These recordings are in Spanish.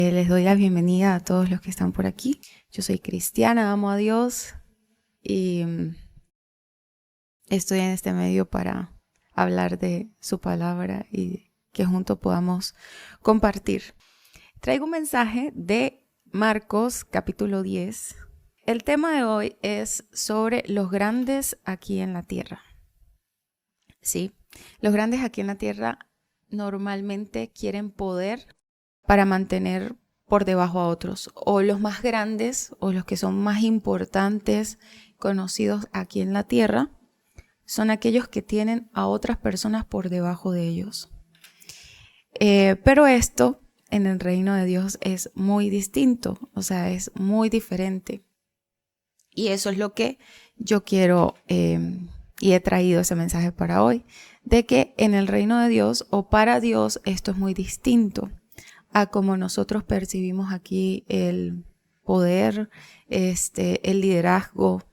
Les doy la bienvenida a todos los que están por aquí. Yo soy cristiana, amo a Dios y estoy en este medio para hablar de su palabra y que juntos podamos compartir. Traigo un mensaje de Marcos capítulo 10. El tema de hoy es sobre los grandes aquí en la tierra. Sí, los grandes aquí en la tierra normalmente quieren poder para mantener por debajo a otros, o los más grandes o los que son más importantes, conocidos aquí en la tierra, son aquellos que tienen a otras personas por debajo de ellos. Pero esto en el reino de Dios es muy distinto, o sea, es muy diferente. Y eso es lo que yo quiero y he traído ese mensaje para hoy, de que en el reino de Dios o para Dios esto es muy distinto a como nosotros percibimos aquí el poder, el liderazgo,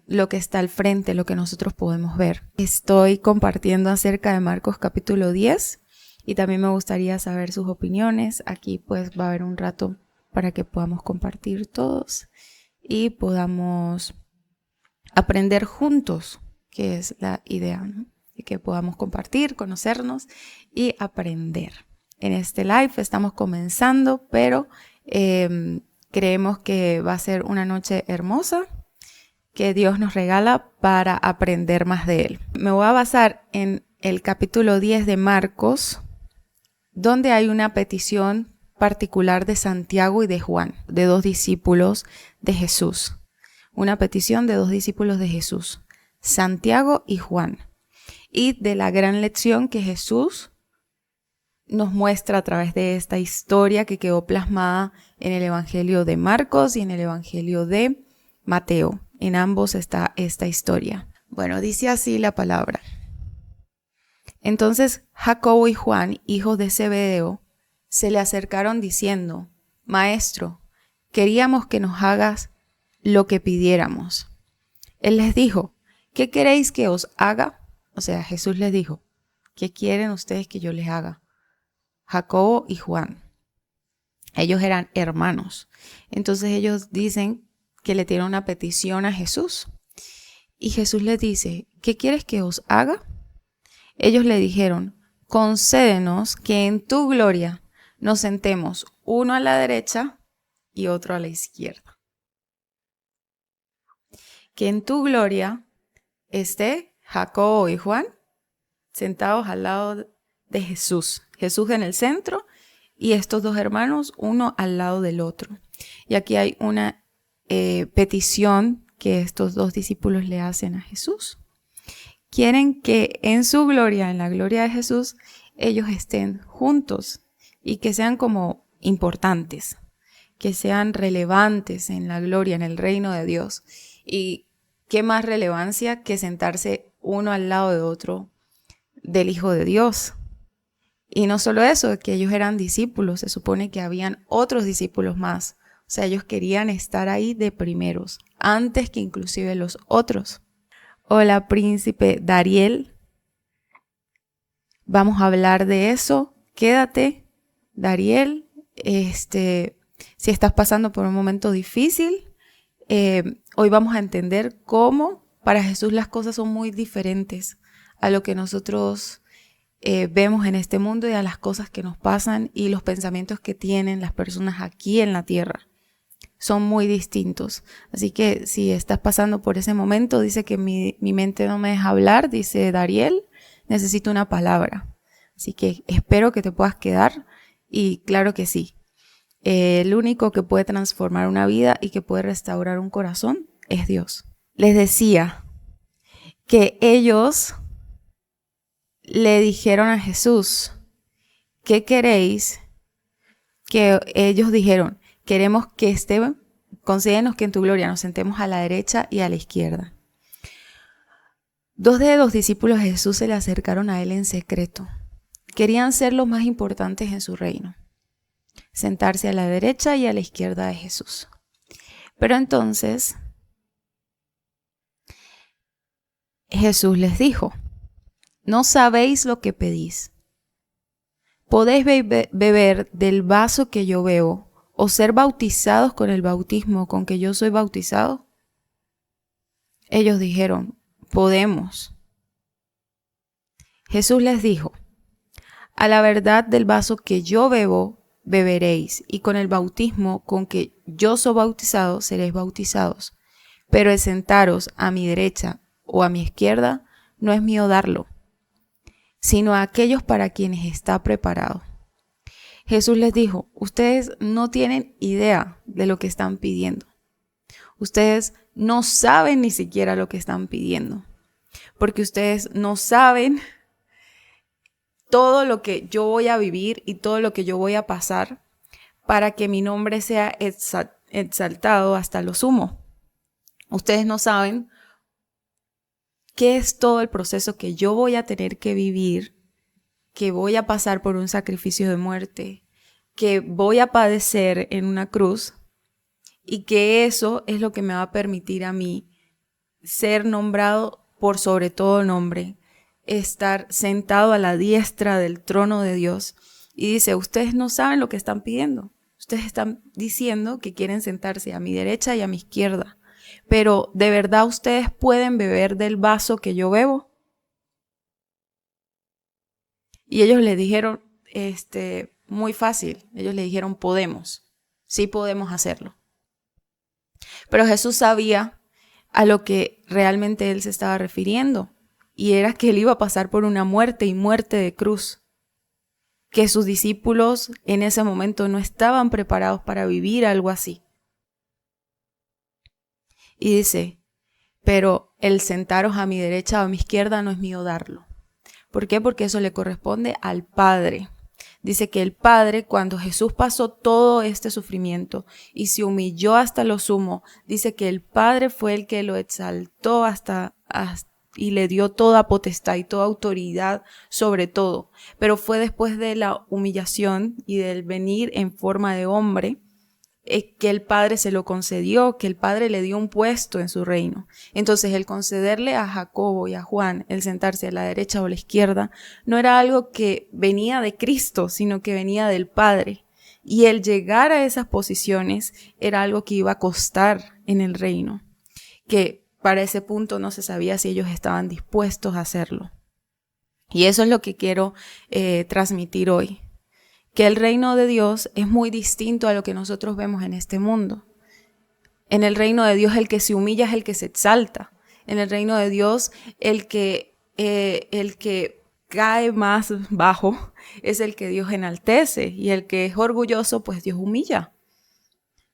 lo que está al frente, lo que nosotros podemos ver. Estoy compartiendo acerca de Marcos capítulo 10 y también me gustaría saber sus opiniones. Aquí pues va a haber un rato para que podamos compartir todos y podamos aprender juntos, que es la idea, ¿no? Y que podamos compartir, conocernos y aprender. En este live estamos comenzando, pero creemos que va a ser una noche hermosa que Dios nos regala para aprender más de Él. Me voy a basar en el capítulo 10 de Marcos, donde hay una petición particular de Santiago y de Juan, de dos discípulos de Jesús. Una petición de dos discípulos de Jesús, Santiago y Juan, y de la gran lección que Jesús nos muestra a través de esta historia que quedó plasmada en el Evangelio de Marcos y en el Evangelio de Mateo. En ambos está esta historia. Bueno, dice así la palabra. Entonces Jacobo y Juan, hijos de Zebedeo, se le acercaron diciendo: Maestro, queríamos que nos hagas lo que pidiéramos. Él les dijo: ¿qué queréis que os haga? O sea, Jesús les dijo: ¿qué quieren ustedes que yo les haga? Jacobo y Juan. Ellos eran hermanos. Entonces ellos dicen que le tienen una petición a Jesús. Y Jesús les dice: ¿qué quieres que os haga? Ellos le dijeron: concédenos que en tu gloria nos sentemos uno a la derecha y otro a la izquierda. Que en tu gloria esté Jacobo y Juan sentados al lado de Jesús. Jesús en el centro y estos dos hermanos uno al lado del otro. Y aquí hay una petición que estos dos discípulos le hacen a Jesús. Quieren que en su gloria, en la gloria de Jesús, ellos estén juntos y que sean como importantes, que sean relevantes en la gloria, en el reino de Dios. Y qué más relevancia que sentarse uno al lado de otro del Hijo de Dios. Y no solo eso, que ellos eran discípulos, se supone que habían otros discípulos más. O sea, ellos querían estar ahí de primeros, antes que inclusive los otros. Hola, príncipe Dariel. Vamos a hablar de eso. Quédate, Dariel. Si estás pasando por un momento difícil, hoy vamos a entender cómo para Jesús las cosas son muy diferentes a lo que nosotros vemos en este mundo y a las cosas que nos pasan y los pensamientos que tienen las personas aquí en la tierra. Son muy distintos. Así que si estás pasando por ese momento, dice que mi mente no me deja hablar, dice Dariel, necesito una palabra. Así que espero que te puedas quedar y claro que sí. El único que puede transformar una vida y que puede restaurar un corazón es Dios. Les decía que ellos le dijeron a Jesús: ¿qué queréis? Que ellos dijeron: queremos que concédenos que en tu gloria nos sentemos a la derecha y a la izquierda. Dos de los discípulos de Jesús se le acercaron a él en secreto. Querían ser los más importantes en su reino, sentarse a la derecha y a la izquierda de Jesús. Pero entonces Jesús les dijo: no sabéis lo que pedís. ¿podéis beber del vaso que yo bebo o ser bautizados con el bautismo con que yo soy bautizado? Ellos dijeron, podemos. Jesús les dijo, a la verdad del vaso que yo bebo, beberéis, y con el bautismo con que yo soy bautizado, seréis bautizados. Pero el sentaros a mi derecha o a mi izquierda, no es mío darlo, sino a aquellos para quienes está preparado. Jesús les dijo, ustedes no tienen idea de lo que están pidiendo. Ustedes no saben ni siquiera lo que están pidiendo, porque ustedes no saben todo lo que yo voy a vivir y todo lo que yo voy a pasar para que mi nombre sea exaltado hasta lo sumo. Ustedes no saben qué es todo el proceso que yo voy a tener que vivir, que voy a pasar por un sacrificio de muerte, que voy a padecer en una cruz, y que eso es lo que me va a permitir a mí ser nombrado por sobre todo nombre, estar sentado a la diestra del trono de Dios. Y dice, ustedes no saben lo que están pidiendo. Ustedes están diciendo que quieren sentarse a mi derecha y a mi izquierda. Pero ¿de verdad ustedes pueden beber del vaso que yo bebo? Y ellos le dijeron, muy fácil. Ellos le dijeron, podemos. Sí podemos hacerlo. Pero Jesús sabía a lo que realmente él se estaba refiriendo. Y era que él iba a pasar por una muerte y muerte de cruz. Que sus discípulos en ese momento no estaban preparados para vivir algo así. Y dice, pero el sentaros a mi derecha o a mi izquierda no es mío darlo. ¿Por qué? Porque eso le corresponde al Padre. Dice que el Padre, cuando Jesús pasó todo este sufrimiento y se humilló hasta lo sumo, dice que el Padre fue el que lo exaltó y le dio toda potestad y toda autoridad sobre todo. Pero fue después de la humillación y del venir en forma de hombre, que el Padre se lo concedió, que el Padre le dio un puesto en su reino. Entonces el concederle a Jacobo y a Juan el sentarse a la derecha o a la izquierda no era algo que venía de Cristo, sino que venía del Padre. Y el llegar a esas posiciones era algo que iba a costar en el reino, que para ese punto no se sabía si ellos estaban dispuestos a hacerlo. Y eso es lo que quiero transmitir hoy. Que el reino de Dios es muy distinto a lo que nosotros vemos en este mundo. En el reino de Dios el que se humilla es el que se exalta. En el reino de Dios el que cae más bajo es el que Dios enaltece, y el que es orgulloso pues Dios humilla.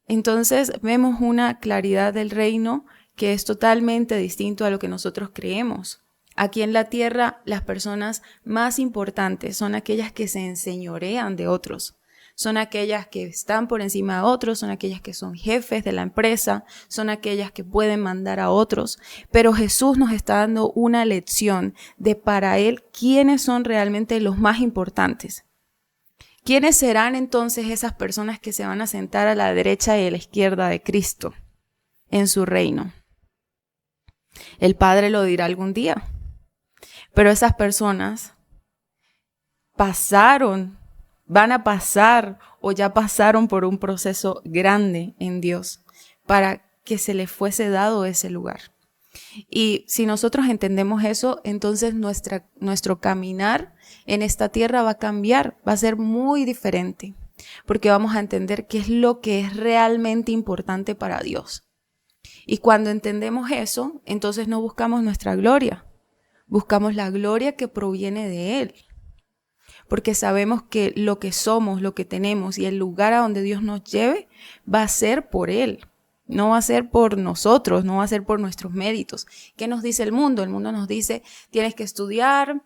Entonces vemos una claridad del reino que es totalmente distinto a lo que nosotros creemos. Aquí en la tierra, las personas más importantes son aquellas que se enseñorean de otros. Son aquellas que están por encima de otros, son aquellas que son jefes de la empresa, son aquellas que pueden mandar a otros. Pero Jesús nos está dando una lección de para Él quiénes son realmente los más importantes. ¿Quiénes serán entonces esas personas que se van a sentar a la derecha y a la izquierda de Cristo en su reino? El Padre lo dirá algún día. Pero esas personas van a pasar o ya pasaron por un proceso grande en Dios para que se les fuese dado ese lugar. Y si nosotros entendemos eso, entonces nuestro caminar en esta tierra va a cambiar, va a ser muy diferente, porque vamos a entender qué es lo que es realmente importante para Dios. Y cuando entendemos eso, entonces no buscamos nuestra gloria. Buscamos la gloria que proviene de Él, porque sabemos que lo que somos, lo que tenemos y el lugar a donde Dios nos lleve va a ser por Él, no va a ser por nosotros, no va a ser por nuestros méritos. ¿Qué nos dice el mundo? El mundo nos dice, tienes que estudiar,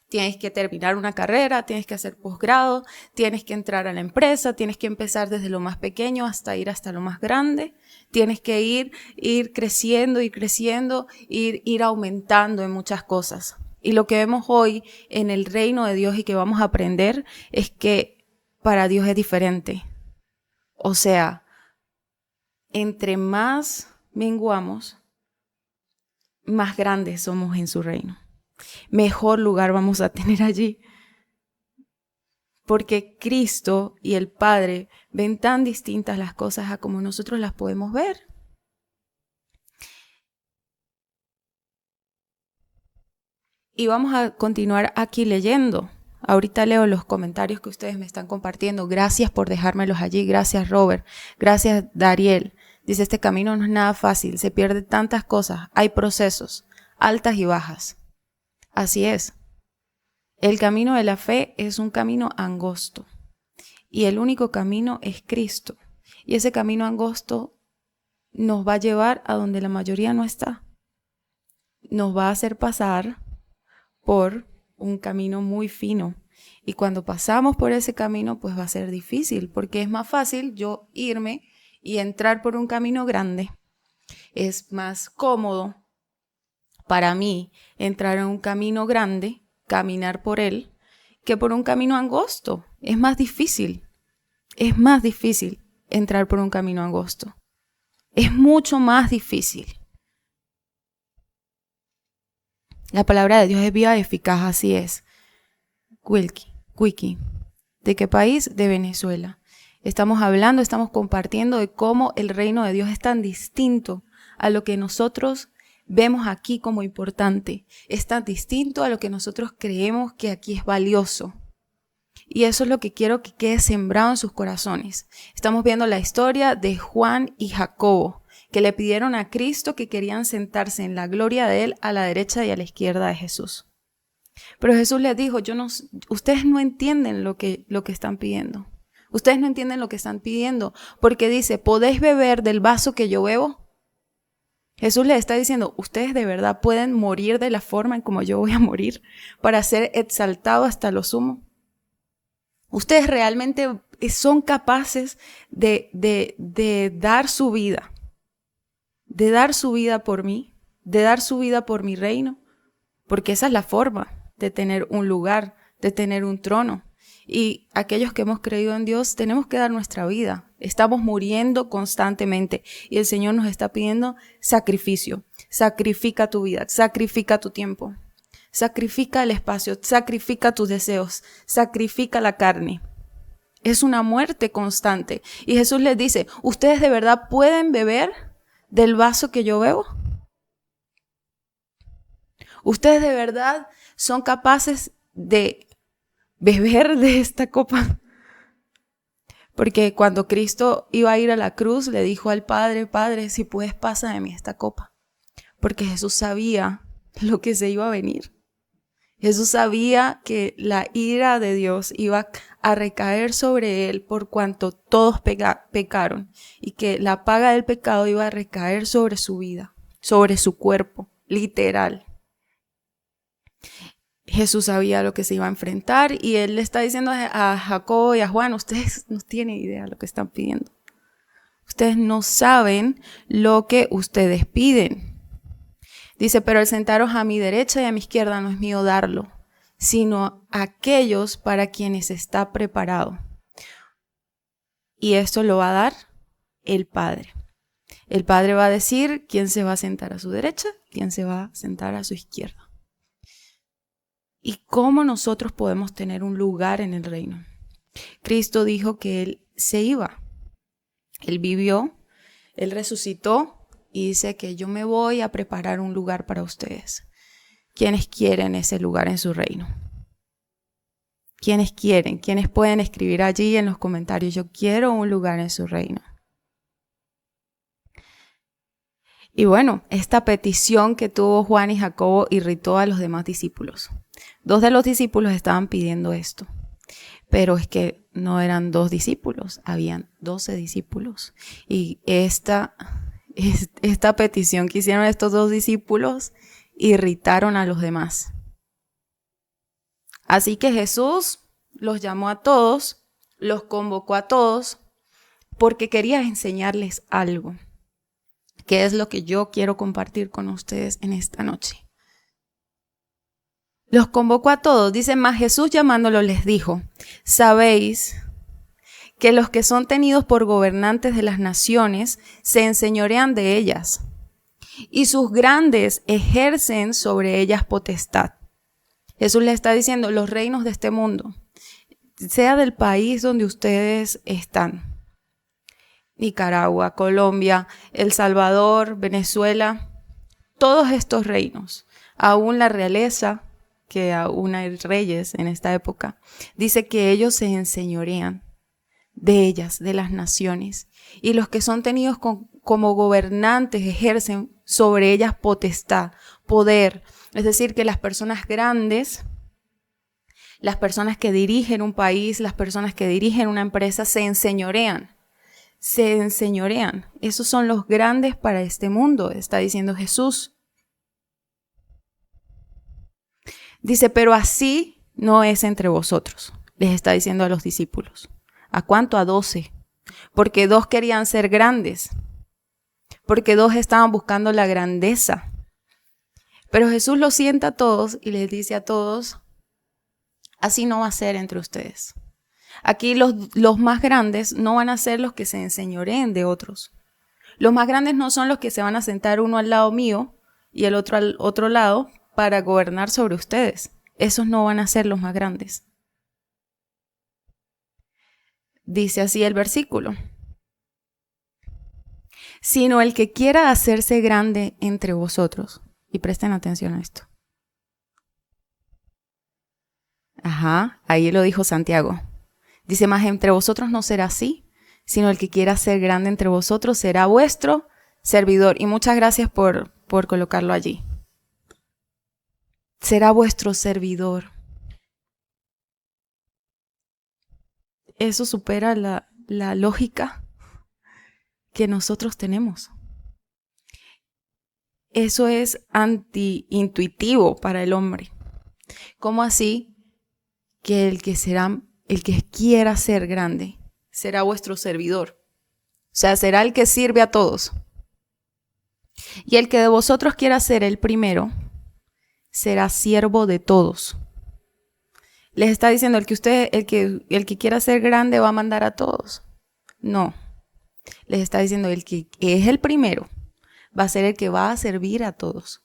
tienes que terminar una carrera, tienes que hacer posgrado, tienes que entrar a la empresa, tienes que empezar desde lo más pequeño hasta ir hasta lo más grande. Tienes que ir creciendo, ir aumentando en muchas cosas. Y lo que vemos hoy en el reino de Dios y que vamos a aprender es que para Dios es diferente. O sea, entre más menguamos, más grandes somos en su reino. Mejor lugar vamos a tener allí. porque Cristo y el Padre ven tan distintas las cosas a como nosotros las podemos ver. Y vamos a continuar aquí leyendo. Ahorita leo los comentarios que ustedes me están compartiendo. Gracias por dejármelos allí. Gracias, Robert. Gracias, Dariel. Dice, este camino no es nada fácil. Se pierden tantas cosas. Hay procesos, altas y bajas. Así es. El camino de la fe es un camino angosto. Y el único camino es Cristo. Y ese camino angosto nos va a llevar a donde la mayoría no está. Nos va a hacer pasar por un camino muy fino. Y cuando pasamos por ese camino, pues va a ser difícil, porque es más fácil yo irme y entrar por un camino grande. Es más cómodo para mí entrar en un camino grande, caminar por él, que por un camino angosto. Es más difícil entrar por un camino angosto. Es mucho más difícil. La palabra de Dios es viva y eficaz, así es. Wiki. ¿De qué país? De Venezuela. Estamos compartiendo de cómo el reino de Dios es tan distinto a lo que nosotros vemos aquí como importante. Es tan distinto a lo que nosotros creemos que aquí es valioso. Y eso es lo que quiero que quede sembrado en sus corazones. Estamos viendo la historia de Juan y Jacobo, que le pidieron a Cristo que querían sentarse en la gloria de Él a la derecha y a la izquierda de Jesús. Pero Jesús les dijo, ustedes no entienden lo que están pidiendo. Ustedes no entienden lo que están pidiendo, porque dice, ¿podéis beber del vaso que yo bebo? Jesús les está diciendo, ustedes de verdad pueden morir de la forma en como yo voy a morir para ser exaltado hasta lo sumo. Ustedes realmente son capaces de dar su vida. De dar su vida por mí, de dar su vida por mi reino, porque esa es la forma de tener un lugar, de tener un trono. Y aquellos que hemos creído en Dios tenemos que dar nuestra vida. Estamos muriendo constantemente y el Señor nos está pidiendo sacrificio. Sacrifica tu vida, sacrifica tu tiempo, sacrifica el espacio, sacrifica tus deseos, sacrifica la carne. Es una muerte constante. Y Jesús les dice, ¿ustedes de verdad pueden beber del vaso que yo bebo? ¿Ustedes de verdad son capaces de beber de esta copa? Porque cuando Cristo iba a ir a la cruz, le dijo al Padre, Padre, si puedes, pasa de mí esta copa. Porque Jesús sabía lo que se iba a venir. Jesús sabía que la ira de Dios iba a recaer sobre él por cuanto todos pecaron y que la paga del pecado iba a recaer sobre su vida, sobre su cuerpo, literal. Jesús sabía lo que se iba a enfrentar y él le está diciendo a Jacobo y a Juan, ustedes no tienen idea de lo que están pidiendo. Ustedes no saben lo que ustedes piden. Dice, pero el sentaros a mi derecha y a mi izquierda no es mío darlo, sino a aquellos para quienes está preparado. Y esto lo va a dar el Padre. El Padre va a decir quién se va a sentar a su derecha, quién se va a sentar a su izquierda. ¿Y cómo nosotros podemos tener un lugar en el reino? Cristo dijo que Él se iba. Él vivió, Él resucitó. Y dice que yo me voy a preparar un lugar para ustedes. ¿Quiénes quieren ese lugar en su reino? ¿Quiénes quieren? ¿Quiénes pueden escribir allí en los comentarios? Yo quiero un lugar en su reino. Y bueno, esta petición que tuvo Juan y Jacobo irritó a los demás discípulos. 2 de los discípulos estaban pidiendo esto. Pero es que no eran 2 discípulos, habían 12 discípulos. Y esta petición que hicieron estos 2 discípulos irritaron a los demás. Así que Jesús los llamó a todos, los convocó a todos, porque quería enseñarles algo, que es lo que yo quiero compartir con ustedes en esta noche. Los convocó a todos, dice, mas Jesús llamándolo les dijo, sabéis que los que son tenidos por gobernantes de las naciones se enseñorean de ellas, y sus grandes ejercen sobre ellas potestad. Jesús le está diciendo, los reinos de este mundo, sea del país donde ustedes están. Nicaragua, Colombia, El Salvador, Venezuela, todos estos reinos, aún la realeza, que aún hay reyes en esta época, dice que ellos se enseñorean de ellas, de las naciones, y los que son tenidos como gobernantes ejercen sobre ellas potestad, poder, es decir, que las personas grandes, las personas que dirigen un país, las personas que dirigen una empresa se enseñorean. Esos son los grandes para este mundo, está diciendo Jesús. Dice, pero así no es entre vosotros, les está diciendo a los discípulos. ¿A cuánto? A 12. Porque 2 querían ser grandes, porque 2 estaban buscando la grandeza. Pero Jesús los sienta a todos y les dice a todos, así no va a ser entre ustedes. Aquí los más grandes no van a ser los que se enseñoreen de otros. Los más grandes no son los que se van a sentar uno al lado mío y el otro al otro lado para gobernar sobre ustedes. Esos no van a ser los más grandes. Dice así el versículo. Sino el que quiera hacerse grande entre vosotros. Y presten atención a esto. Ahí lo dijo Santiago. Dice, más entre vosotros no será así, sino el que quiera ser grande entre vosotros será vuestro servidor. Y muchas gracias por colocarlo allí. Será vuestro servidor. Eso supera la lógica que nosotros tenemos. Eso es antiintuitivo para el hombre. ¿Cómo así que el que quiera ser grande será vuestro servidor? O sea, será el que sirve a todos. Y el que de vosotros quiera ser el primero será siervo de todos. Les está diciendo el que quiera ser grande va a mandar a todos. No. Les está diciendo el que es el primero va a ser el que va a servir a todos.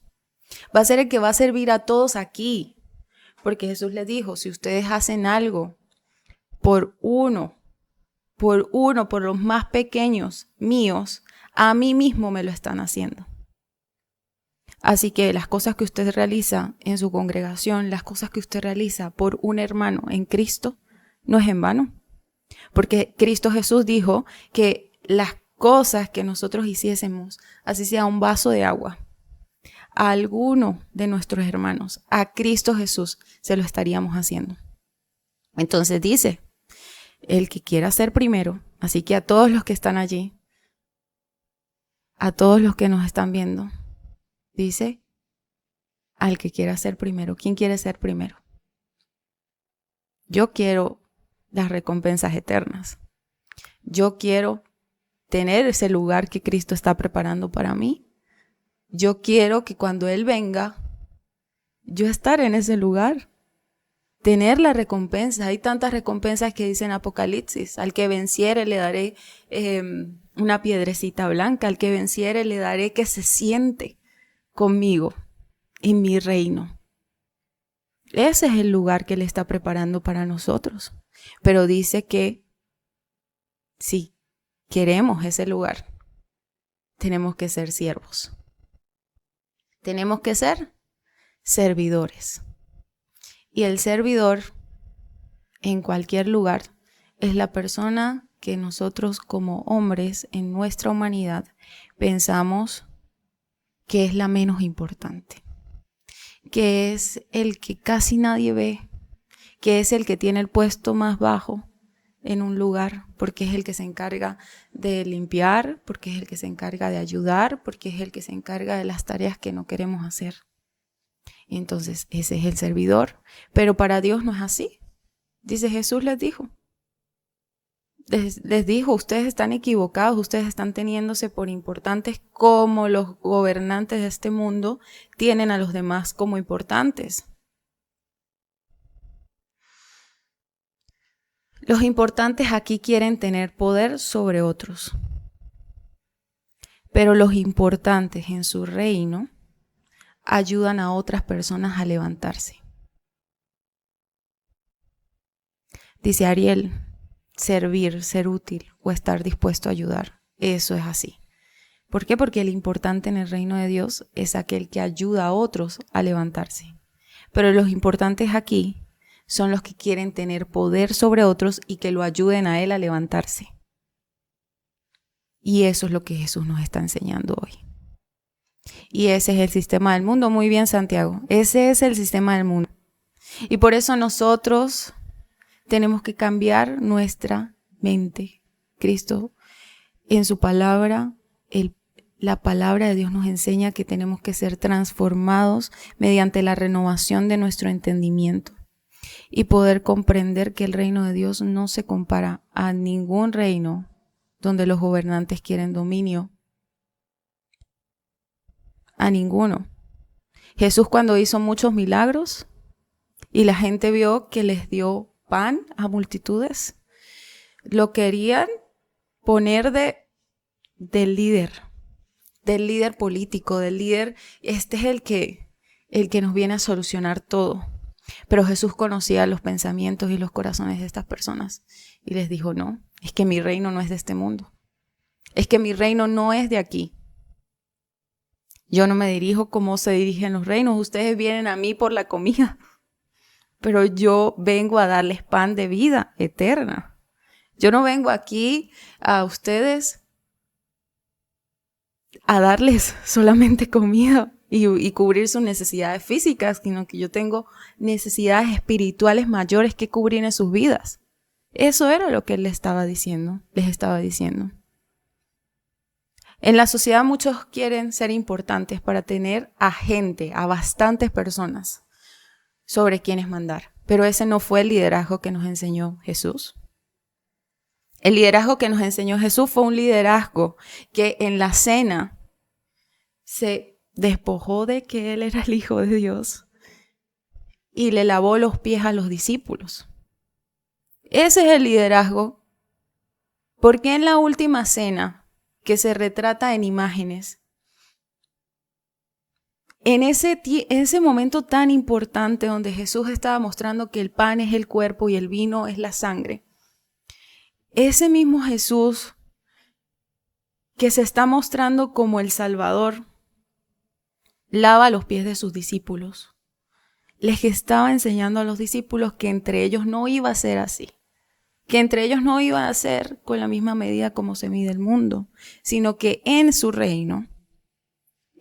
Va a ser el que va a servir a todos aquí. Porque Jesús les dijo, si ustedes hacen algo por los más pequeños míos, a mí mismo me lo están haciendo. Así que las cosas que usted realiza en su congregación, las cosas que usted realiza por un hermano en Cristo, no es en vano. Porque Cristo Jesús dijo que las cosas que nosotros hiciésemos, así sea un vaso de agua, a alguno de nuestros hermanos, a Cristo Jesús, se lo estaríamos haciendo. Entonces dice, el que quiera ser primero, así que a todos los que están allí, a todos los que nos están viendo, dice, al que quiera ser primero. ¿Quién quiere ser primero? Yo quiero las recompensas eternas. Yo quiero tener ese lugar que Cristo está preparando para mí. Yo quiero que cuando Él venga, yo estar en ese lugar, tener la recompensa. Hay tantas recompensas que dicen Apocalipsis. Al que venciere le daré una piedrecita blanca. Al que venciere le daré que se siente conmigo en mi reino. Ese es el lugar que Él está preparando para nosotros. Pero dice que si queremos ese lugar, tenemos que ser siervos. Tenemos que ser servidores. Y el servidor en cualquier lugar es la persona que nosotros como hombres en nuestra humanidad pensamos que es la menos importante, que es el que casi nadie ve, que es el que tiene el puesto más bajo en un lugar, porque es el que se encarga de limpiar, porque es el que se encarga de ayudar, porque es el que se encarga de las tareas que no queremos hacer. Y entonces ese es el servidor, pero para Dios no es así. Dice Jesús les dijo, ustedes están equivocados, ustedes están teniéndose por importantes como los gobernantes de este mundo tienen a los demás como importantes. Los importantes aquí quieren tener poder sobre otros, pero los importantes en su reino ayudan a otras personas a levantarse. Dice Ariel, servir, ser útil o estar dispuesto a ayudar. Eso es así. ¿Por qué? Porque el importante en el reino de Dios es aquel que ayuda a otros a levantarse. Pero los importantes aquí son los que quieren tener poder sobre otros y que lo ayuden a él a levantarse. Y eso es lo que Jesús nos está enseñando hoy. Y ese es el sistema del mundo. Muy bien, Santiago. Ese es el sistema del mundo. Y por eso nosotros tenemos que cambiar nuestra mente. Cristo, en su palabra, la palabra de Dios nos enseña que tenemos que ser transformados mediante la renovación de nuestro entendimiento y poder comprender que el reino de Dios no se compara a ningún reino donde los gobernantes quieren dominio. A ninguno. Jesús, cuando hizo muchos milagros y la gente vio que les dio pan a multitudes, lo querían poner del líder político, del líder. Este es el que nos viene a solucionar todo. Pero Jesús conocía los pensamientos y los corazones de estas personas y les dijo, no, es que mi reino no es de este mundo. Es que mi reino no es de aquí. Yo no me dirijo como se dirigen los reinos. Ustedes vienen a mí por la comida, pero yo vengo a darles pan de vida eterna. Yo no vengo aquí a ustedes a darles solamente comida y cubrir sus necesidades físicas, sino que yo tengo necesidades espirituales mayores que cubrir en sus vidas. Eso era lo que él les estaba diciendo. En la sociedad muchos quieren ser importantes para tener a gente, a bastantes personas sobre quienes mandar. Pero ese no fue el liderazgo que nos enseñó Jesús. El liderazgo que nos enseñó Jesús fue un liderazgo que en la cena se despojó de que Él era el Hijo de Dios y le lavó los pies a los discípulos. Ese es el liderazgo. Porque en la última cena, que se retrata en imágenes, en ese momento tan importante donde Jesús estaba mostrando que el pan es el cuerpo y el vino es la sangre, ese mismo Jesús que se está mostrando como el Salvador, lava los pies de sus discípulos. Les estaba enseñando a los discípulos que entre ellos no iba a ser así. Que entre ellos no iba a ser con la misma medida como se mide el mundo, sino que en su reino,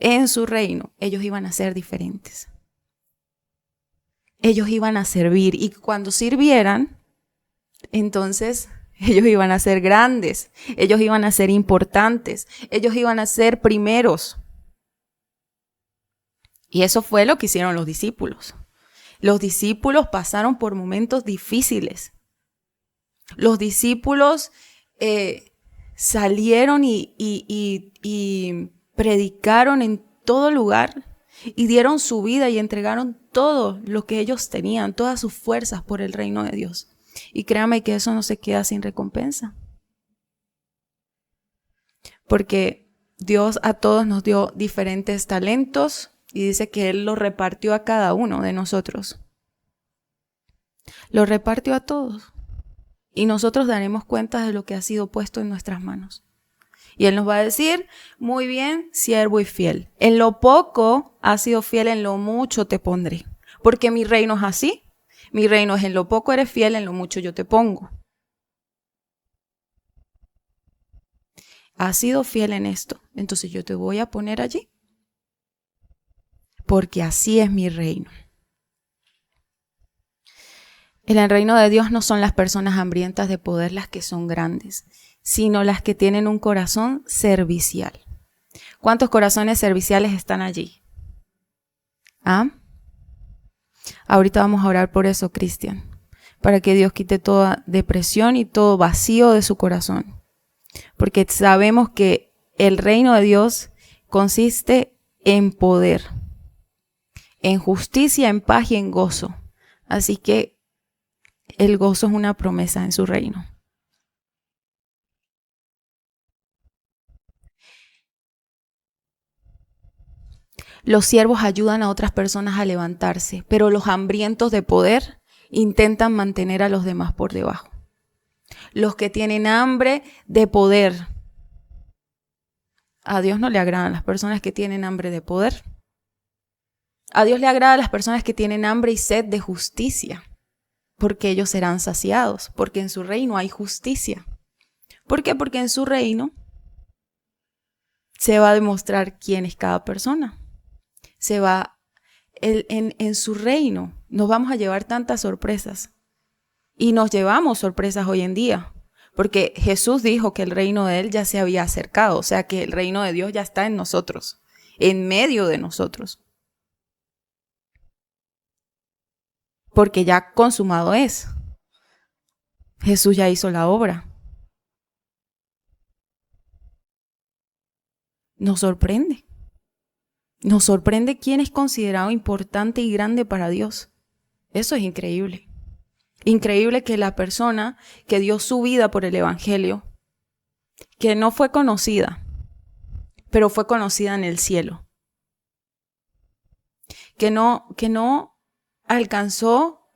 ellos iban a ser diferentes. Ellos iban a servir y cuando sirvieran, entonces ellos iban a ser grandes, ellos iban a ser importantes, ellos iban a ser primeros. Y eso fue lo que hicieron los discípulos. Los discípulos pasaron por momentos difíciles. Los discípulos salieron y predicaron en todo lugar y dieron su vida y entregaron todo lo que ellos tenían, todas sus fuerzas por el reino de Dios. Y créanme que eso no se queda sin recompensa. Porque Dios a todos nos dio diferentes talentos y dice que Él los repartió a cada uno de nosotros. Los repartió a todos. Y nosotros daremos cuenta de lo que ha sido puesto en nuestras manos. Y Él nos va a decir, muy bien, siervo y fiel. En lo poco has sido fiel, en lo mucho te pondré. Porque mi reino es así. Mi reino es en lo poco eres fiel, en lo mucho yo te pongo. Has sido fiel en esto, entonces yo te voy a poner allí. Porque así es mi reino. En el reino de Dios no son las personas hambrientas de poder las que son grandes, sino las que tienen un corazón servicial. ¿Cuántos corazones serviciales están allí? ¿Ah? Ahorita vamos a orar por eso, Cristian, para que Dios quite toda depresión y todo vacío de su corazón. Porque sabemos que el reino de Dios consiste en poder, en justicia, en paz y en gozo. Así que el gozo es una promesa en su reino. Los siervos ayudan a otras personas a levantarse, pero los hambrientos de poder intentan mantener a los demás por debajo. Los que tienen hambre de poder. A Dios no le agradan las personas que tienen hambre de poder. A Dios le agrada a las personas que tienen hambre y sed de justicia, porque ellos serán saciados, porque en su reino hay justicia. ¿Por qué? Porque en su reino se va a demostrar quién es cada persona. En su reino nos vamos a llevar tantas sorpresas. Y nos llevamos sorpresas hoy en día. Porque Jesús dijo que el reino de Él ya se había acercado. O sea que el reino de Dios ya está en nosotros. En medio de nosotros. Porque ya consumado es. Jesús ya hizo la obra. Nos sorprende. Nos sorprende quién es considerado importante y grande para Dios. Eso es increíble. Increíble que la persona que dio su vida por el evangelio, que no fue conocida, pero fue conocida en el cielo, que no alcanzó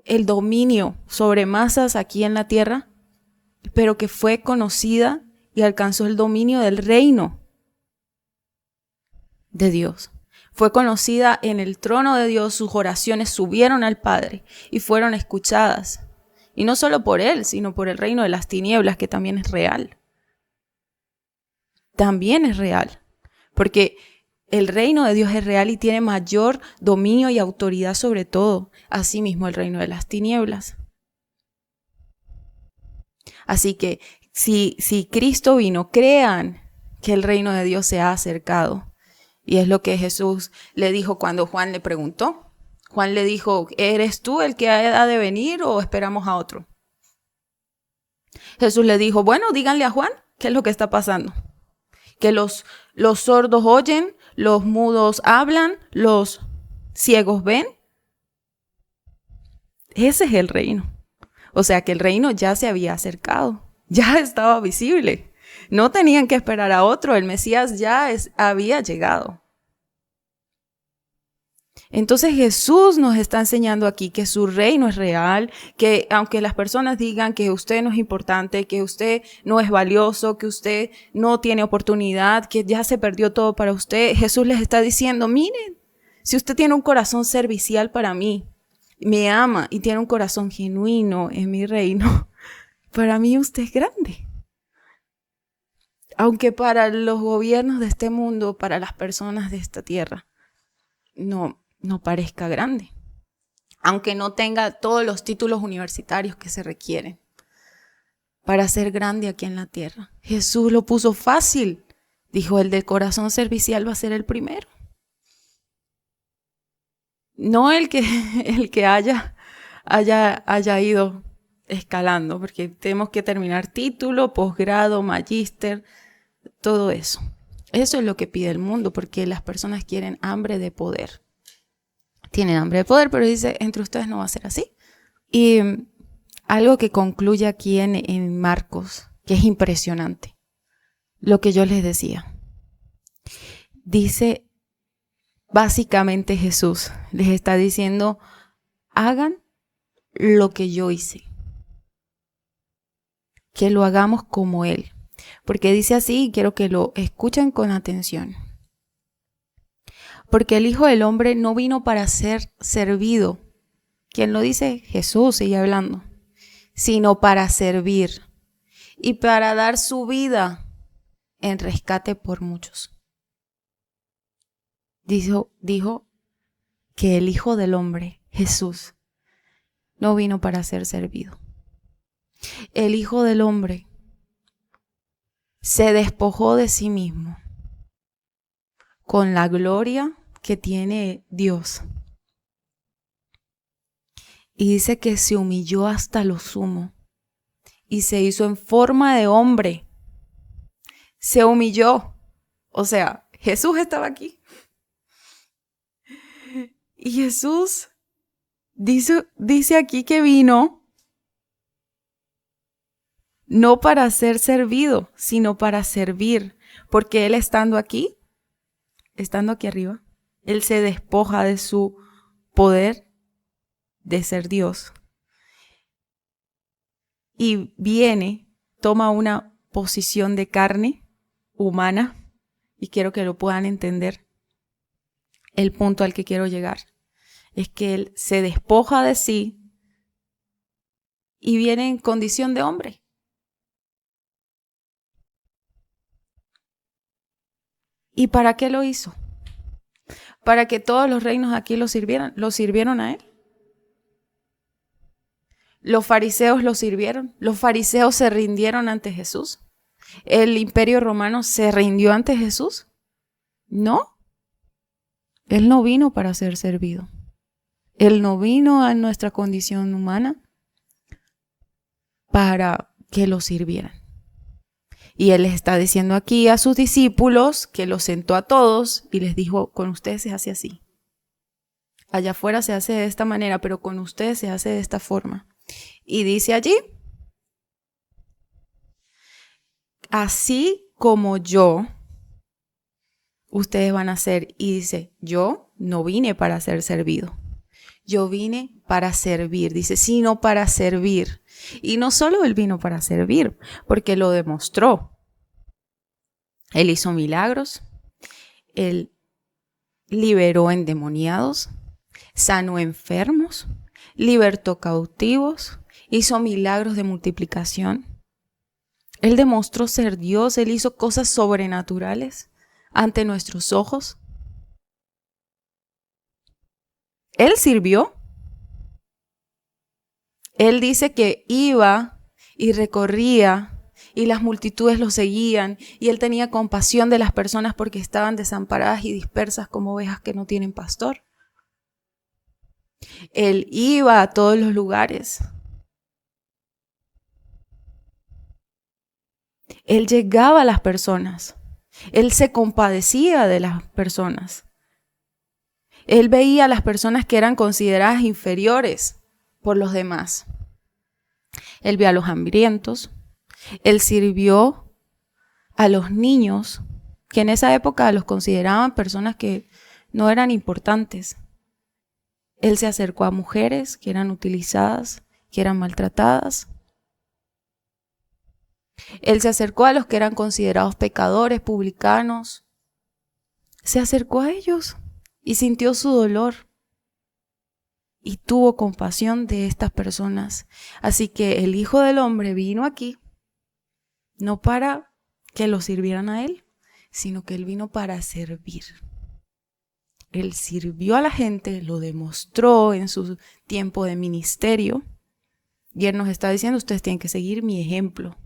el dominio sobre masas aquí en la tierra, pero que fue conocida y alcanzó el dominio del reino de Dios. Fue conocida en el trono de Dios, sus oraciones subieron al Padre y fueron escuchadas. Y no solo por Él, sino por el reino de las tinieblas, que también es real. También es real, porque el reino de Dios es real y tiene mayor dominio y autoridad sobre todo. Asimismo el reino de las tinieblas. Así que si Cristo vino, crean que el reino de Dios se ha acercado. Y es lo que Jesús le dijo cuando Juan le preguntó. Juan le dijo, ¿eres tú el que ha de venir o esperamos a otro? Jesús le dijo, bueno, díganle a Juan qué es lo que está pasando. Que los sordos oyen, los mudos hablan, los ciegos ven. Ese es el reino. O sea que el reino ya se había acercado, ya estaba visible. No tenían que esperar a otro, el Mesías ya había llegado. Entonces Jesús nos está enseñando aquí que su reino es real, que aunque las personas digan que usted no es importante, que usted no es valioso, que usted no tiene oportunidad, que ya se perdió todo para usted, Jesús les está diciendo, miren, si usted tiene un corazón servicial para mí, me ama y tiene un corazón genuino en mi reino, para mí usted es grande. Aunque para los gobiernos de este mundo, para las personas de esta tierra, no parezca grande. Aunque no tenga todos los títulos universitarios que se requieren para ser grande aquí en la tierra. Jesús lo puso fácil. Dijo, el del corazón servicial va a ser el primero. No el que haya ido escalando, porque tenemos que terminar título, posgrado, magíster, todo eso. Eso es lo que pide el mundo, porque las personas quieren hambre de poder. Tienen hambre de poder, pero dice, entre ustedes no va a ser así. Y algo que concluye aquí en Marcos, que es impresionante, lo que yo les decía. Dice, básicamente Jesús les está diciendo, hagan lo que yo hice. Que lo hagamos como Él. Porque dice así, y quiero que lo escuchen con atención. Porque el Hijo del Hombre no vino para ser servido. ¿Quién lo dice? Jesús sigue hablando. Sino para servir. Y para dar su vida en rescate por muchos. Dijo que el Hijo del Hombre, Jesús, no vino para ser servido. El Hijo del Hombre se despojó de sí mismo con la gloria que tiene Dios. Y dice que se humilló hasta lo sumo y se hizo en forma de hombre. Se humilló. O sea, Jesús estaba aquí. Y Jesús dice aquí que vino no para ser servido, sino para servir. Porque Él estando aquí arriba, Él se despoja de su poder de ser Dios y viene, toma una posición de carne humana, y quiero que lo puedan entender. El punto al que quiero llegar es que Él se despoja de sí y viene en condición de hombre. ¿Y para qué lo hizo? Para que todos los reinos aquí lo sirvieron a Él. Los fariseos lo sirvieron. Los fariseos se rindieron ante Jesús. ¿El imperio romano se rindió ante Jesús? No. Él no vino para ser servido. Él no vino a nuestra condición humana para que lo sirvieran. Y Él les está diciendo aquí a sus discípulos que los sentó a todos y les dijo, con ustedes se hace así. Allá afuera se hace de esta manera, pero con ustedes se hace de esta forma. Y dice allí, así como yo, ustedes van a ser. Y dice, yo no vine para ser servido. Yo vine para servir, dice, sino para servir. Y no solo Él vino para servir, porque lo demostró. Él hizo milagros, Él liberó endemoniados, sanó enfermos, libertó cautivos, hizo milagros de multiplicación. Él demostró ser Dios, Él hizo cosas sobrenaturales ante nuestros ojos. Él sirvió. Él dice que iba y recorría y las multitudes lo seguían y Él tenía compasión de las personas porque estaban desamparadas y dispersas como ovejas que no tienen pastor. Él iba a todos los lugares. Él llegaba a las personas. Él se compadecía de las personas. Él veía a las personas que eran consideradas inferiores por los demás. Él vio a los hambrientos. Él sirvió a los niños, que en esa época los consideraban personas que no eran importantes. Él se acercó a mujeres que eran utilizadas, que eran maltratadas. Él se acercó a los que eran considerados pecadores, publicanos. Se acercó a ellos y sintió su dolor. Y tuvo compasión de estas personas. Así que el Hijo del Hombre vino aquí, no para que lo sirvieran a Él, sino que Él vino para servir. Él sirvió a la gente, lo demostró en su tiempo de ministerio. Y Él nos está diciendo, ustedes tienen que seguir mi ejemplo.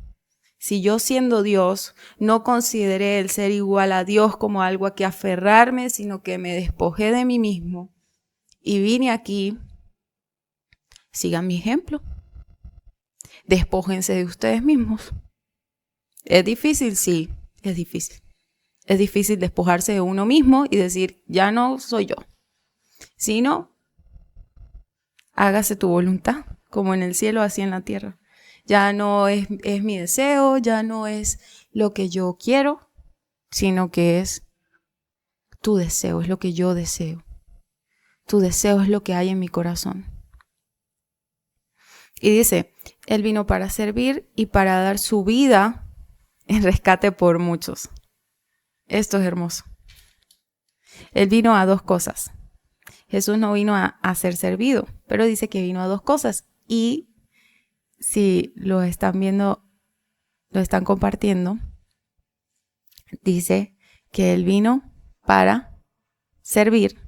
Si yo siendo Dios no consideré el ser igual a Dios como algo a que aferrarme, sino que me despojé de mí mismo y vine aquí, sigan mi ejemplo. Despójense de ustedes mismos. ¿Es difícil? Sí, es difícil. Es difícil despojarse de uno mismo y decir, ya no soy yo. Sino, hágase tu voluntad, como en el cielo, así en la tierra. Ya no es mi deseo, ya no es lo que yo quiero, sino que es tu deseo, es lo que yo deseo. Tu deseo es lo que hay en mi corazón. Y dice, Él vino para servir y para dar su vida en rescate por muchos. Esto es hermoso. Él vino a dos cosas. Jesús no vino a ser servido, pero dice que vino a dos cosas. Y si lo están viendo, lo están compartiendo, dice que Él vino para servir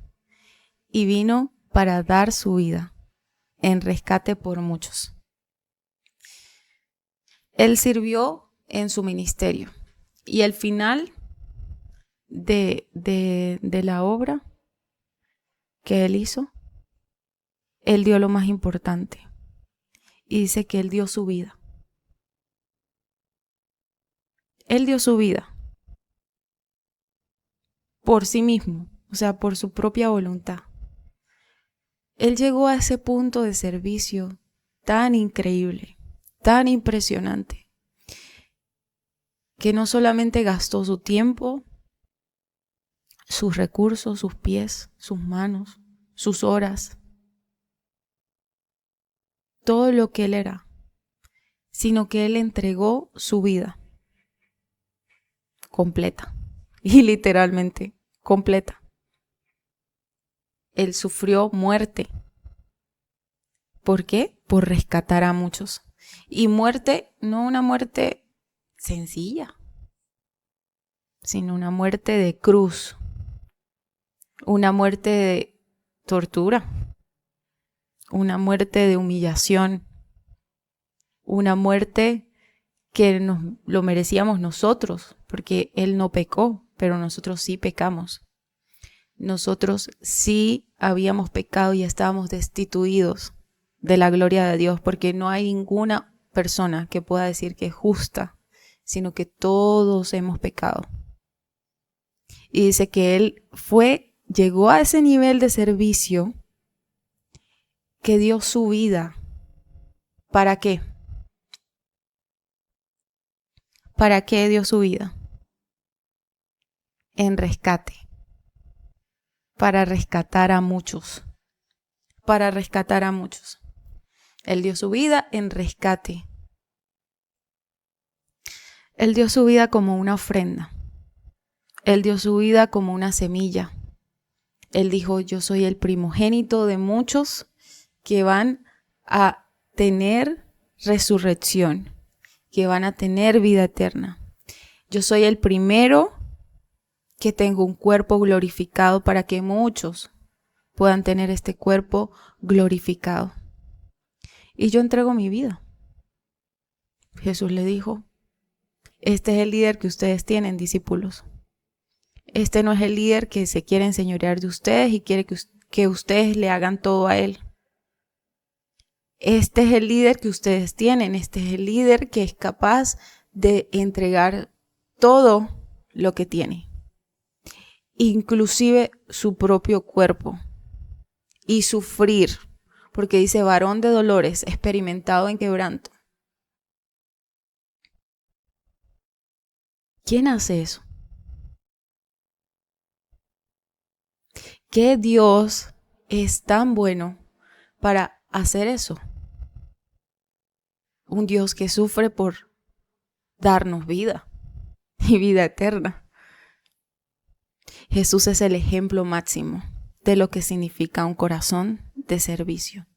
y vino para dar su vida en rescate por muchos. Él sirvió en su ministerio y el final de la obra que Él hizo, Él dio lo más importante y dice que Él dio su vida. Él dio su vida por sí mismo, o sea, por su propia voluntad. Él llegó a ese punto de servicio tan increíble, tan impresionante, que no solamente gastó su tiempo, sus recursos, sus pies, sus manos, sus horas, todo lo que Él era, sino que Él entregó su vida completa y literalmente completa. Él sufrió muerte. ¿Por qué? Por rescatar a muchos. Y muerte, no una muerte sencilla, sino una muerte de cruz, una muerte de tortura, una muerte de humillación, una muerte que lo merecíamos nosotros, porque Él no pecó, pero nosotros sí pecamos. Nosotros sí habíamos pecado y estábamos destituidos de la gloria de Dios, porque no hay ninguna persona que pueda decir que es justa, sino que todos hemos pecado. Y dice que Él llegó a ese nivel de servicio que dio su vida. ¿Para qué? ¿Para qué dio su vida? En rescate. Para rescatar a muchos. Para rescatar a muchos. Él dio su vida en rescate. Él dio su vida como una ofrenda. Él dio su vida como una semilla. Él dijo, yo soy el primogénito de muchos que van a tener resurrección, que van a tener vida eterna. Yo soy el primero que tengo un cuerpo glorificado para que muchos puedan tener este cuerpo glorificado. Y yo entrego mi vida. Jesús le dijo, este es el líder que ustedes tienen, discípulos. Este no es el líder que se quiere enseñorear de ustedes y quiere que ustedes le hagan todo a él. Este es el líder que ustedes tienen. Este es el líder que es capaz de entregar todo lo que tiene, inclusive su propio cuerpo, y sufrir, porque dice varón de dolores, experimentado en quebranto. ¿Quién hace eso? ¿Qué Dios es tan bueno para hacer eso? Un Dios que sufre por darnos vida y vida eterna. Jesús es el ejemplo máximo de lo que significa un corazón de servicio.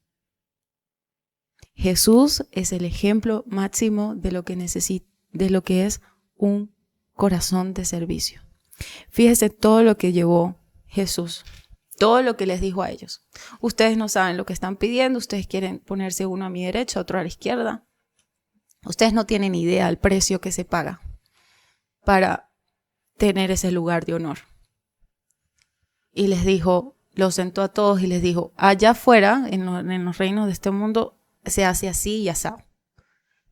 Jesús es el ejemplo máximo de lo que es un corazón de servicio. Fíjese todo lo que llevó Jesús, todo lo que les dijo a ellos. Ustedes no saben lo que están pidiendo, ustedes quieren ponerse uno a mi derecha, otro a la izquierda. Ustedes no tienen idea del precio que se paga para tener ese lugar de honor. Y les dijo, los sentó a todos y les dijo, allá afuera, en los reinos de este mundo, se hace así y asado.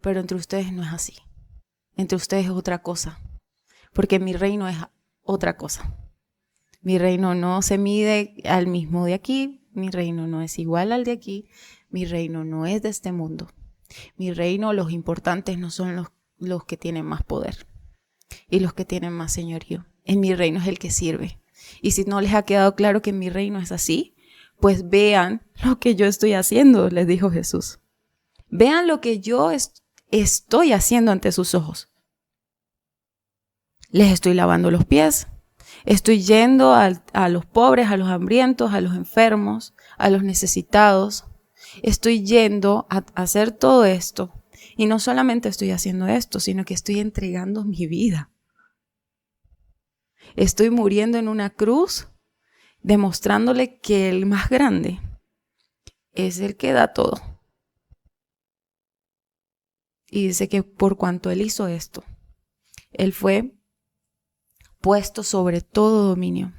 Pero entre ustedes no es así. Entre ustedes es otra cosa. Porque mi reino es otra cosa. Mi reino no se mide al mismo de aquí. Mi reino no es igual al de aquí. Mi reino no es de este mundo. Mi reino, los importantes no son los que tienen más poder y los que tienen más señorío. En mi reino es el que sirve. Y si no les ha quedado claro que mi reino es así, pues vean lo que yo estoy haciendo, les dijo Jesús. Vean lo que yo estoy haciendo ante sus ojos. Les estoy lavando los pies. Estoy yendo a los pobres, a los hambrientos, a los enfermos, a los necesitados. Estoy yendo a hacer todo esto. Y no solamente estoy haciendo esto, sino que estoy entregando mi vida. Estoy muriendo en una cruz, demostrándole que el más grande es el que da todo. Y dice que por cuanto Él hizo esto, Él fue puesto sobre todo dominio,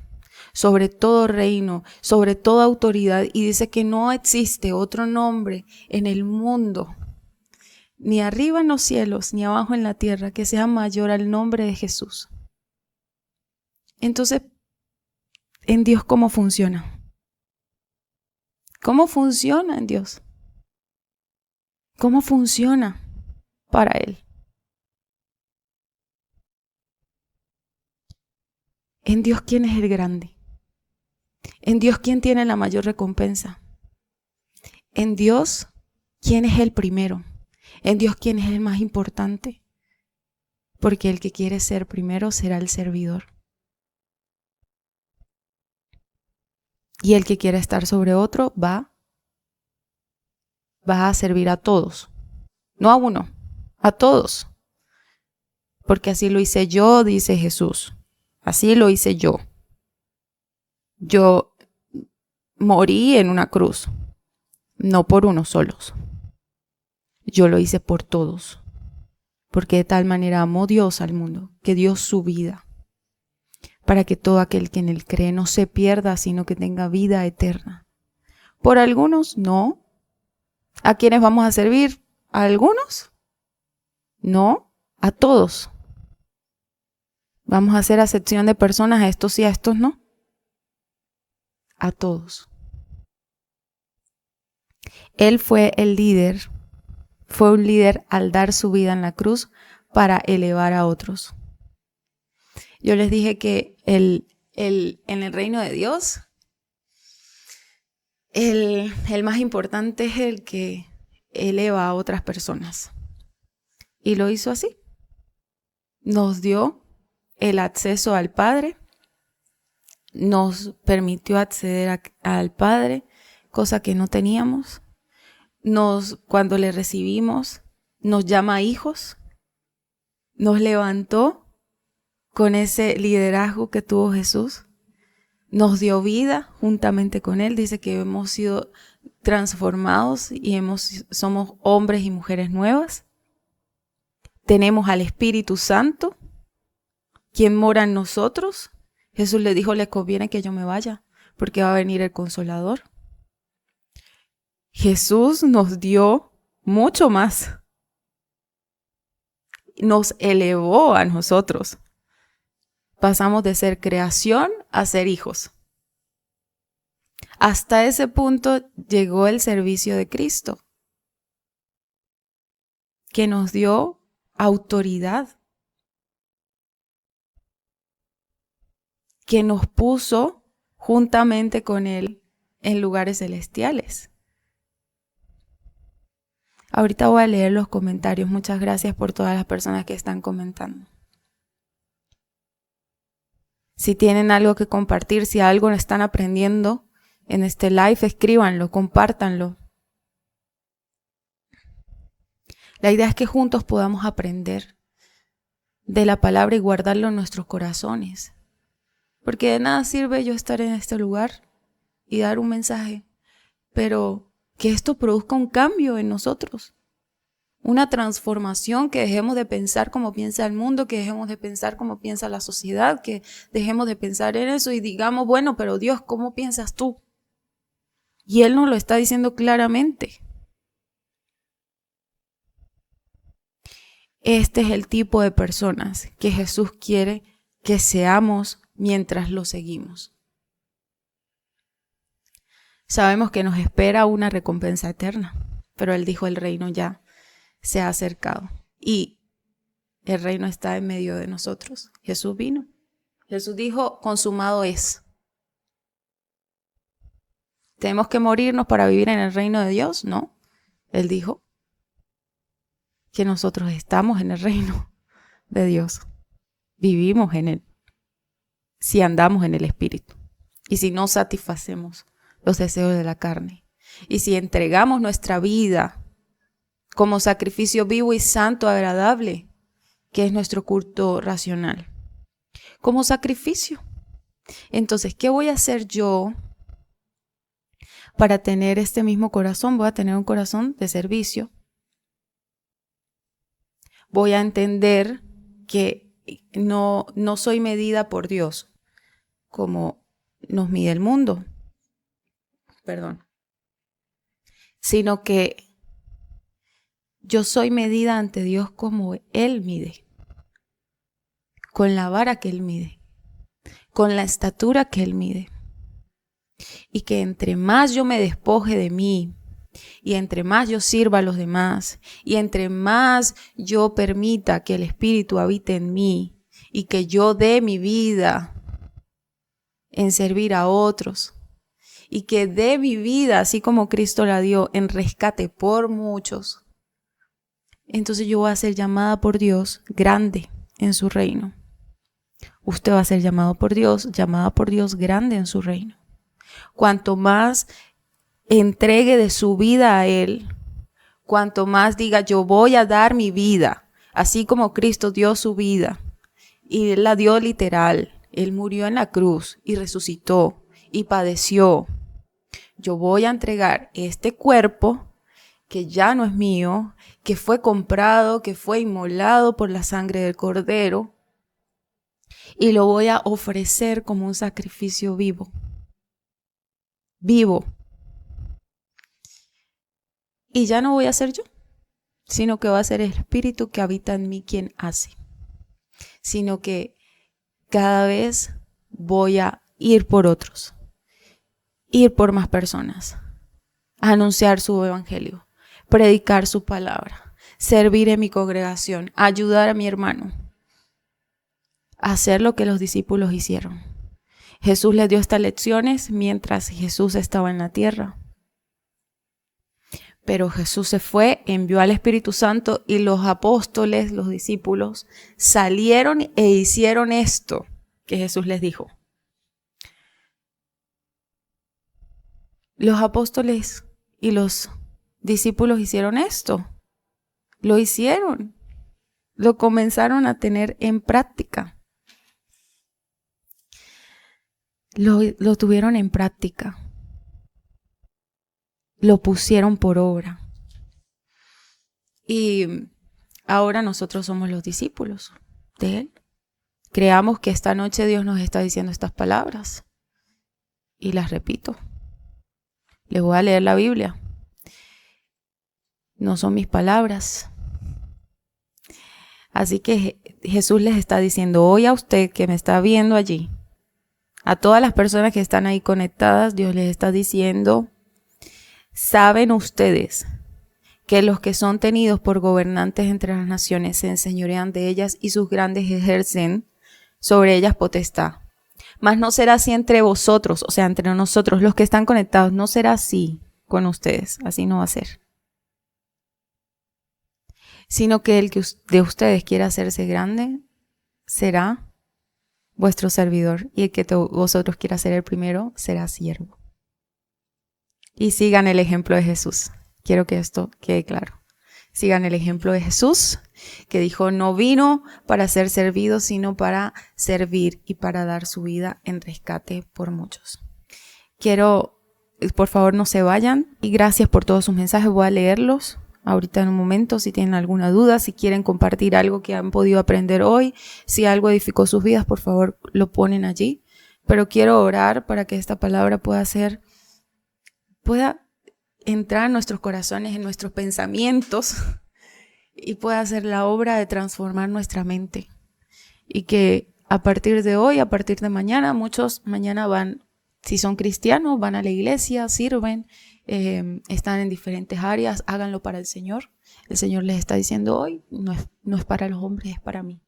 sobre todo reino, sobre toda autoridad. Y dice que no existe otro nombre en el mundo, ni arriba en los cielos, ni abajo en la tierra, que sea mayor al nombre de Jesús. Entonces, ¿en Dios cómo funciona? ¿Cómo funciona en Dios? ¿Cómo funciona para Él? En Dios, ¿quién es el grande? En Dios, ¿quién tiene la mayor recompensa? En Dios, ¿quién es el primero? En Dios, ¿quién es el más importante? Porque el que quiere ser primero será el servidor. Y el que quiere estar sobre otro va a servir a todos. No a uno, a todos. Porque así lo hice yo, dice Jesús. Así lo hice yo. Yo morí en una cruz, no por unos solos. Yo lo hice por todos. Porque de tal manera amó Dios al mundo, que dio su vida, para que todo aquel que en él cree no se pierda, sino que tenga vida eterna. Por algunos, no. ¿A quiénes vamos a servir? ¿A algunos? No, a todos. Vamos a hacer acepción de personas, a estos sí, a estos no. A todos. Él fue el líder, fue un líder al dar su vida en la cruz para elevar a otros. Yo les dije que en el reino de Dios, el más importante es el que eleva a otras personas. Y lo hizo así. Nos dio el acceso al Padre, nos permitió acceder al Padre, cosa que no teníamos. Cuando le recibimos, nos llama hijos, nos levantó con ese liderazgo que tuvo Jesús, nos dio vida juntamente con Él. Dice que hemos sido transformados y somos hombres y mujeres nuevas. Tenemos al Espíritu Santo, quien mora en nosotros. Jesús le dijo, le conviene que yo me vaya, porque va a venir el Consolador. Jesús nos dio mucho más. Nos elevó a nosotros. Pasamos de ser creación a ser hijos. Hasta ese punto llegó el servicio de Cristo, que nos dio autoridad, que nos puso juntamente con Él en lugares celestiales. Ahorita voy a leer los comentarios. Muchas gracias por todas las personas que están comentando. Si tienen algo que compartir, si algo están aprendiendo en este live, escríbanlo, compártanlo. La idea es que juntos podamos aprender de la palabra y guardarlo en nuestros corazones. Porque de nada sirve yo estar en este lugar y dar un mensaje, pero que esto produzca un cambio en nosotros. Una transformación, que dejemos de pensar como piensa el mundo, que dejemos de pensar como piensa la sociedad, que dejemos de pensar en eso y digamos, bueno, pero Dios, ¿cómo piensas tú? Y Él nos lo está diciendo claramente. Este es el tipo de personas que Jesús quiere que seamos mientras lo seguimos. Sabemos que nos espera una recompensa eterna, pero Él dijo, el reino ya se ha acercado y el reino está en medio de nosotros. Jesús vino. Jesús dijo, consumado es. ¿Tenemos que morirnos para vivir en el reino de Dios? No. Él dijo que nosotros estamos en el reino de Dios. Vivimos en Él. Si andamos en el Espíritu. Y si no satisfacemos los deseos de la carne. Y si entregamos nuestra vida como sacrificio vivo y santo, agradable, que es nuestro culto racional. Como sacrificio. Entonces, ¿qué voy a hacer yo para tener este mismo corazón? Voy a tener un corazón de servicio. Voy a entender que no soy medida por Dios como nos mide el mundo. Sino que yo soy medida ante Dios como Él mide. Con la vara que Él mide. Con la estatura que Él mide. Y que entre más yo me despoje de mí, y entre más yo sirva a los demás, y entre más yo permita que el Espíritu habite en mí, y que yo dé mi vida en servir a otros, y que dé mi vida, así como Cristo la dio, en rescate por muchos, entonces yo voy a ser llamada por Dios grande en su reino. Usted va a ser llamada por Dios grande en su reino. Cuanto más entregue de su vida a Él, cuanto más diga yo voy a dar mi vida, así como Cristo dio su vida y Él la dio literal. Él murió en la cruz y resucitó y padeció. Yo voy a entregar este cuerpo que ya no es mío, que fue comprado, que fue inmolado por la sangre del Cordero, y lo voy a ofrecer como un sacrificio vivo. Vivo. Y ya no voy a ser yo, sino que va a ser el Espíritu que habita en mí quien hace. Sino que cada vez voy a ir por otros, ir por más personas, a anunciar su evangelio, predicar su palabra, servir en mi congregación, ayudar a mi hermano, a hacer lo que los discípulos hicieron. Jesús les dio estas lecciones mientras Jesús estaba en la tierra. Pero Jesús se fue, envió al Espíritu Santo y los apóstoles, los discípulos, salieron e hicieron esto que Jesús les dijo. Los apóstoles y los discípulos hicieron esto. Lo hicieron. Lo comenzaron a tener en práctica. Lo tuvieron en práctica. Lo pusieron por obra. Y ahora nosotros somos los discípulos de Él. Creamos que esta noche Dios nos está diciendo estas palabras. Y las repito. Les voy a leer la Biblia. No son mis palabras. Así que Jesús les está diciendo hoy a usted que me está viendo allí, a todas las personas que están ahí conectadas, Dios les está diciendo, ¿saben ustedes que los que son tenidos por gobernantes entre las naciones se enseñorean de ellas y sus grandes ejercen sobre ellas potestad? Mas no será así entre vosotros, o sea, entre nosotros, los que están conectados, no será así con ustedes, así no va a ser. Sino que el que de ustedes quiera hacerse grande será vuestro servidor, y el que vosotros quiera ser el primero será siervo. Y sigan el ejemplo de Jesús. Quiero que esto quede claro. Sigan el ejemplo de Jesús, que dijo, no vino para ser servido, sino para servir y para dar su vida en rescate por muchos. Quiero, por favor, no se vayan, y gracias por todos sus mensajes, voy a leerlos ahorita en un momento. Si tienen alguna duda, si quieren compartir algo que han podido aprender hoy, si algo edificó sus vidas, por favor lo ponen allí. Pero quiero orar para que esta palabra pueda entrar en nuestros corazones, en nuestros pensamientos, y pueda hacer la obra de transformar nuestra mente. Y que a partir de hoy, a partir de mañana, muchos mañana van, si son cristianos, van a la iglesia, sirven, están en diferentes áreas, háganlo para el Señor. El Señor les está diciendo hoy, no es para los hombres, es para mí.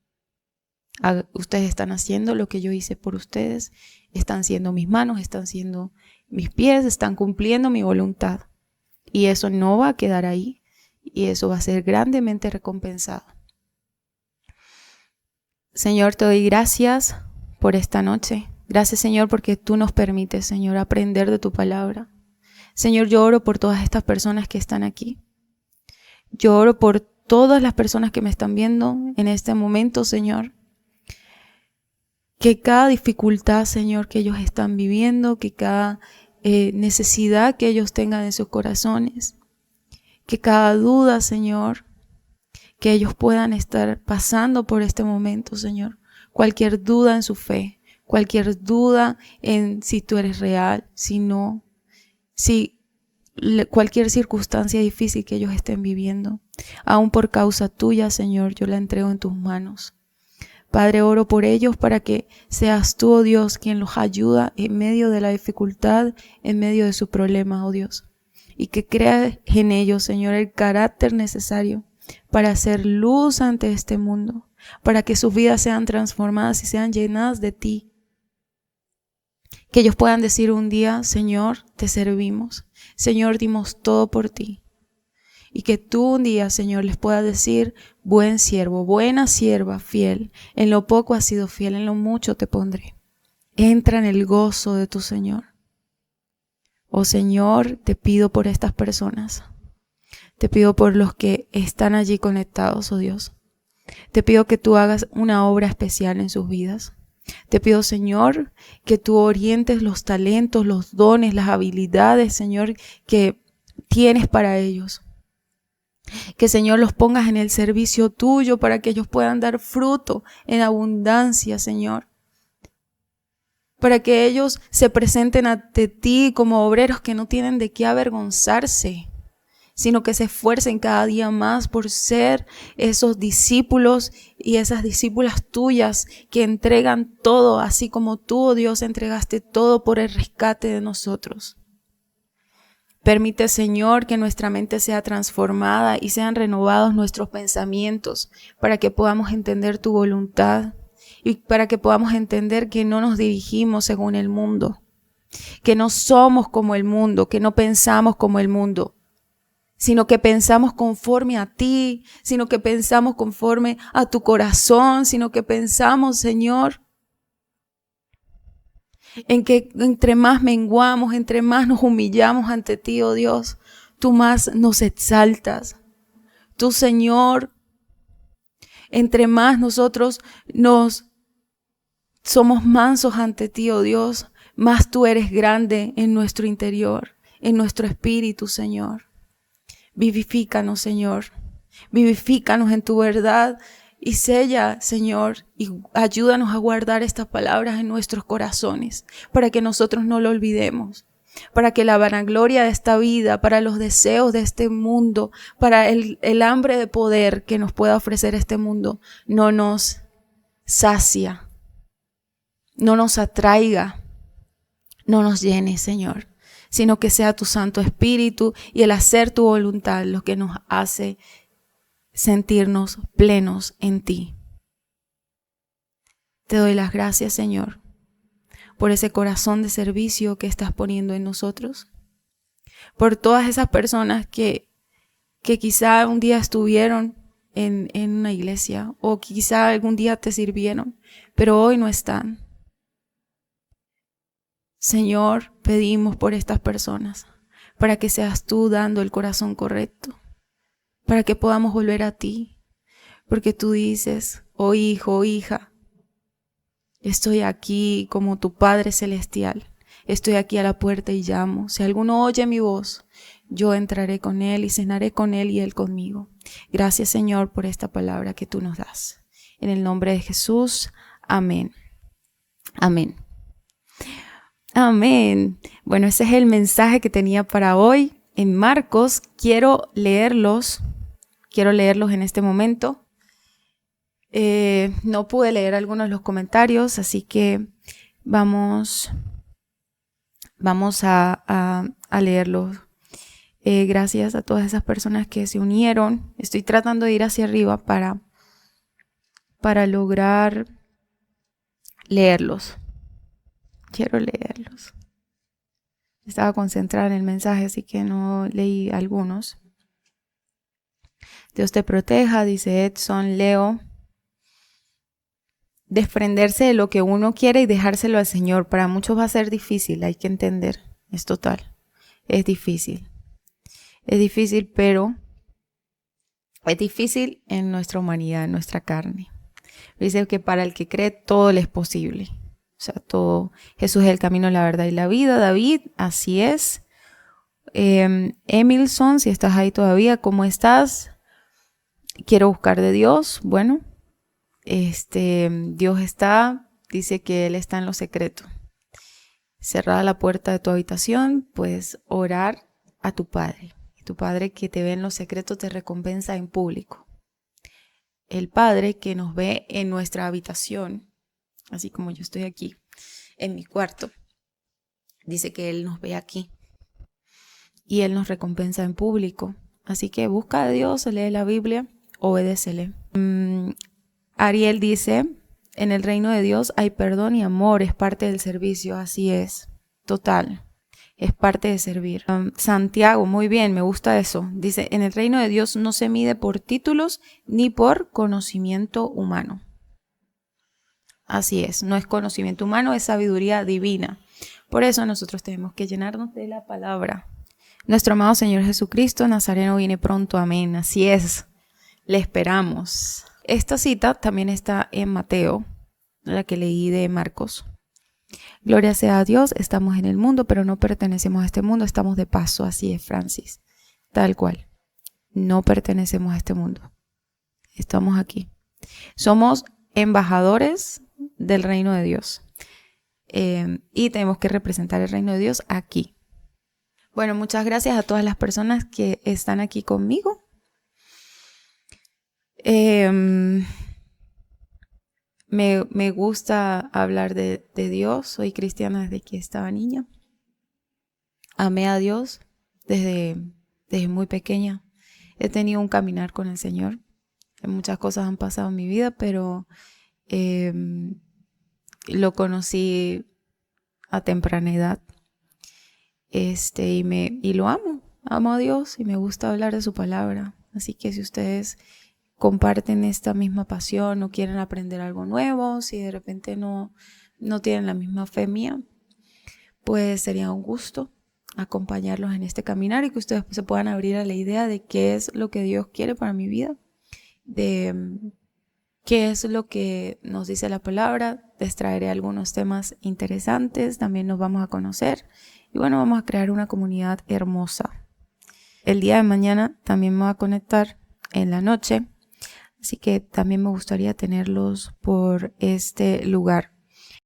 Ustedes están haciendo lo que yo hice por ustedes, están siendo mis manos, están siendo mis pies, están cumpliendo mi voluntad. Y eso no va a quedar ahí, y eso va a ser grandemente recompensado. Señor, te doy gracias por esta noche. Gracias, Señor, porque tú nos permites, Señor, aprender de tu palabra. Señor, yo oro por todas estas personas que están aquí. Yo oro por todas las personas que me están viendo en este momento, Señor. Que cada dificultad, Señor, que ellos están viviendo, que cada necesidad que ellos tengan en sus corazones, que cada duda, Señor, que ellos puedan estar pasando por este momento, Señor. Cualquier duda en su fe, cualquier duda en si tú eres real, si no, cualquier circunstancia difícil que ellos estén viviendo, aún por causa tuya, Señor, yo la entrego en tus manos. Padre, oro por ellos para que seas tú, oh Dios, quien los ayuda en medio de la dificultad, en medio de su problema, oh Dios. Y que creas en ellos, Señor, el carácter necesario para hacer luz ante este mundo, para que sus vidas sean transformadas y sean llenadas de ti. Que ellos puedan decir un día, Señor, te servimos. Señor, dimos todo por ti. Y que tú un día, Señor, les puedas decir: buen siervo, buena sierva, fiel. En lo poco has sido fiel, en lo mucho te pondré. Entra en el gozo de tu Señor. Oh Señor, te pido por estas personas. Te pido por los que están allí conectados, oh Dios. Te pido que tú hagas una obra especial en sus vidas. Te pido, Señor, que tú orientes los talentos, los dones, las habilidades, Señor, que tienes para ellos. Que, Señor, los pongas en el servicio tuyo para que ellos puedan dar fruto en abundancia, Señor. Para que ellos se presenten ante ti como obreros que no tienen de qué avergonzarse, sino que se esfuercen cada día más por ser esos discípulos y esas discípulas tuyas que entregan todo, así como tú, oh Dios, entregaste todo por el rescate de nosotros. Permite, Señor, que nuestra mente sea transformada y sean renovados nuestros pensamientos para que podamos entender tu voluntad y para que podamos entender que no nos dirigimos según el mundo, que no somos como el mundo, que no pensamos como el mundo, sino que pensamos conforme a ti, sino que pensamos conforme a tu corazón, sino que pensamos, Señor, en que entre más menguamos, entre más nos humillamos ante ti, oh Dios, tú más nos exaltas. Tú, Señor, entre más nosotros nos somos mansos ante ti, oh Dios, más tú eres grande en nuestro interior, en nuestro espíritu, Señor. Vivifícanos, Señor. Vivifícanos en tu verdad y sella, Señor, y ayúdanos a guardar estas palabras en nuestros corazones para que nosotros no lo olvidemos, para que la vanagloria de esta vida, para los deseos de este mundo, para el hambre de poder que nos pueda ofrecer este mundo, no nos sacia, no nos atraiga, no nos llene, Señor, sino que sea tu Santo Espíritu y el hacer tu voluntad lo que nos hace sentirnos plenos en ti. Te doy las gracias, Señor, por ese corazón de servicio que estás poniendo en nosotros, por todas esas personas que quizá un día estuvieron en una iglesia o quizá algún día te sirvieron, pero hoy no están. Señor, pedimos por estas personas, para que seas tú dando el corazón correcto, para que podamos volver a ti, porque tú dices: oh hijo, oh hija, estoy aquí como tu Padre Celestial, estoy aquí a la puerta y llamo. Si alguno oye mi voz, yo entraré con él y cenaré con él y él conmigo. Gracias, Señor, por esta palabra que tú nos das. En el nombre de Jesús, amén. Amén. Amén. Bueno, ese es el mensaje que tenía para hoy en Marcos. Quiero leerlos en este momento. No pude leer algunos de los comentarios, así que vamos a leerlos. Gracias a todas esas personas que se unieron. Estoy tratando de ir hacia arriba para lograr leerlos. Quiero leerlos. Estaba concentrada en el mensaje, así que no leí algunos. Dios te proteja, dice Edson. Leo: desprenderse de lo que uno quiere y dejárselo al Señor. Para muchos va a ser difícil, hay que entender. Es total. Es difícil. Es difícil, pero es difícil en nuestra humanidad, en nuestra carne. Dice que para el que cree todo le es posible. O sea, todo. Jesús es el camino, la verdad y la vida. David, así es. Emilson, si estás ahí todavía, ¿cómo estás? Quiero buscar de Dios. Bueno, Dios está, dice que Él está en lo secreto. Cerrada la puerta de tu habitación, puedes orar a tu Padre. Y tu Padre que te ve en lo secreto te recompensa en público. El Padre que nos ve en nuestra habitación, así como yo estoy aquí en mi cuarto, dice que Él nos ve aquí y Él nos recompensa en público. Así que busca a Dios, lee la Biblia, obedécele. Ariel dice: en el reino de Dios hay perdón y amor, es parte del servicio. Así es, total. Es parte de servir. Santiago, muy bien, me gusta eso. Dice, en el reino de Dios no se mide por títulos ni por conocimiento humano. Así es, no es conocimiento humano, es sabiduría divina. Por eso nosotros tenemos que llenarnos de la palabra. Nuestro amado Señor Jesucristo Nazareno viene pronto, amén. Así es, le esperamos. Esta cita también está en Mateo, la que leí de Marcos. Gloria sea a Dios, estamos en el mundo, pero no pertenecemos a este mundo, estamos de paso, así es, Francis. Tal cual, no pertenecemos a este mundo, estamos aquí. Somos embajadores del reino de Dios y tenemos que representar el reino de Dios aquí. Bueno, muchas gracias a todas las personas que están aquí conmigo. Me gusta hablar de Dios. Soy cristiana desde que estaba niña. Amé a Dios desde muy pequeña. He tenido un caminar con el Señor. Muchas cosas han pasado en mi vida, pero lo conocí a temprana edad. Y lo amo. Amo a Dios y me gusta hablar de su palabra. Así que si ustedes comparten esta misma pasión o quieren aprender algo nuevo, si de repente no tienen la misma fe mía, pues sería un gusto acompañarlos en este caminar y que ustedes se puedan abrir a la idea de qué es lo que Dios quiere para mi vida, de qué es lo que nos dice la palabra. Les traeré algunos temas interesantes, también nos vamos a conocer y bueno, vamos a crear una comunidad hermosa. El día de mañana también me voy a conectar en la noche, así que también me gustaría tenerlos por este lugar.